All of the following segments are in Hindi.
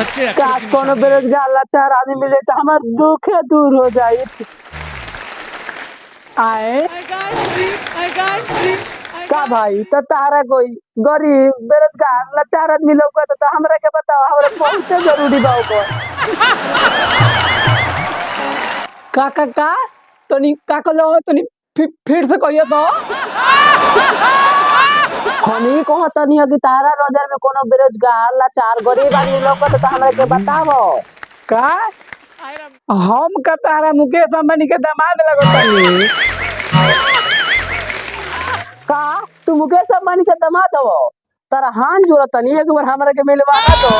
सच्चे एक्टर काश की कोनो निशानी है। बेरोजगार लाचार आदमी मिले तो हमार दुखे दूर हो जाए। आए का भाई तो तारा कोई गरीब बेरोजगार लाचार आदमी लोग तो हमरा के बताओ, हमरा बहुत जरूरी बा ओकर। का तनी का कलो तनी फिर से कहियो तो। हनी कहो तनी कि तारा नजर में कोनो बेरोजगार लाचार गरीब आदमी लोग तो हमरा के बतावो का। हम का तारा मुकेश अंबानी के दामाद लगो तनी का। तू मुकेश अंबानी के दामाद हो, तारा हाथ जोड़ तनी एक बार हमरा के मिलवाना तो।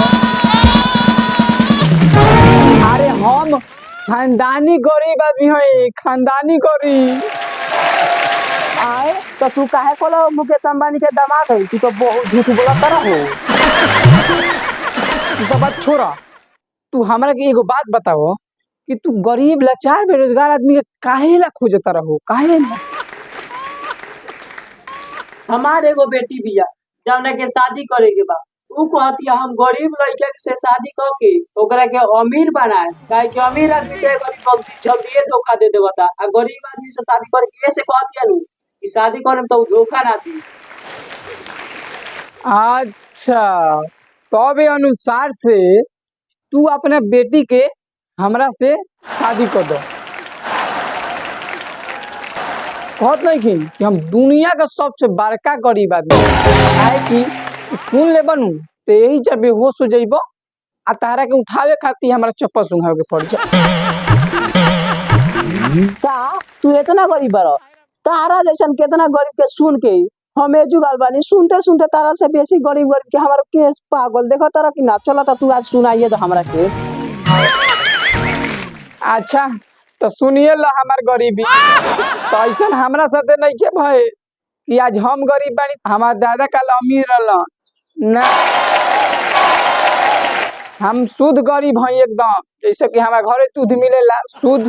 अरे हम खानदानी गरीब आदमी है, खानदानी गरीब। आए तो तू काहे कोलो मुकेश अंबानी के दामाद है, तू तो बहुत झूठ बोला तारा हो। तो बात छोड़ा, तू हमरा के एगो बात बताओ कि तू गरीब लाचार बेरोजगार आदमी के काहे ला खोजता रहो, काहे ला? हमार एगो बेटी बिया जौना के शादी करे के बा, ऊ कहतिया हम गरीब लड़के से शादी क के ओकरा के अमीर बनाए, काहे कि अमीर आदमी के गरीब आदमी जल्दी धोखा दे देवता, आ गरीब आदमी से शादी करे के से कहतिया नु कि शादी करे तो धोखा ना दी। अच्छा, तब अनुसार से तू अपने बेटी के हमरा से शादी कर दो। कहत नहीं कि हम दुनिया का सबसे बड़का गरीब आदमी है कि सुन ले बनू तो यही जब बेहोश हो जाइब आ तारा के उठावे खातिर हमारा चप्पल सुंघावे के पड़ जाए। का तू इतना गरीब बड़ा, तारा जैसन कितना गरीब के सुन के हम जुगाल बानी, सुनते सुनते तारा से बेसी गरीब के हमारा केस पागल देखो तारा कि ना। चला तो तू आज सुनाइए तो हमरा के। अच्छा तो सुनिए ला हमार गरीबी तो ऐसा हमरा साथे नहीं के भाई कि आज हम गरीब बानी, हमार दादा कल अमीर रहलन ना। हम शुद्ध गरीब हैं एकदम, जैसे कि हमारे घरे दूध मिलेला शुद्ध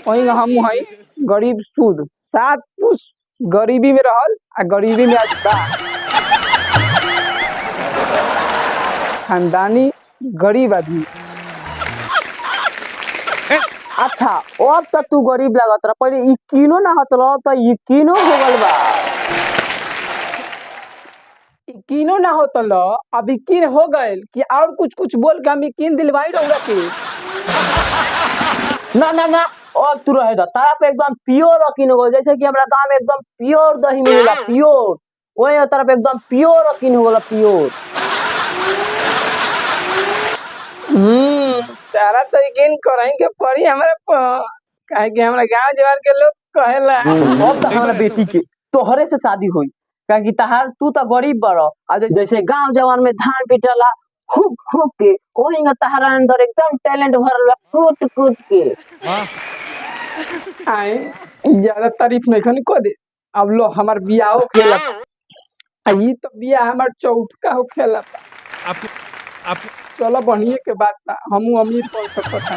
वही हम हैं गरीब शुद्ध। 7 पुरुष गरीबी में रहल आ गरीबी में आज बा खानदानी गरीब आदमी। अच्छा अब तो तू गरीब लागत रहा, पहले यकीनो ना होत रहा तो यकीनो हो गल बा। यकीनो ना होत रहा अब यकीन हो गए कि और कुछ कुछ बोल के हम यकीन दिलवाई रहूंगा के। ना ना ना अब तू रहे तारा पे एकदम प्योर यकीन हो गल, जैसे कि हमरा गांव में एकदम प्योर दही मिलेला प्योर, वही तरफ एकदम प्योर यकीन हो गला प्योर। तारा तो यकीन करेंगे पड़ी हमारे काहे कि हमरा गांव जवार के लोग कहेला अब तो हमरा बेटी के तोहरे से शादी हुई, काहे कि तहार तू तो गरीब बड़ा आ जैसे गांव जवार में धान पिटला खूब खूब के वही ना तहारा अंदर एकदम टैलेंट भरल कूट कूट के। आए ज्यादा तारीफ नहीं खनी को दे। अब लो हमार बियाह खेला ई तो बियाह हमार चौथा हो खेला। चलो बढ़िया के बात था, हमू अमीर पड़ सकता।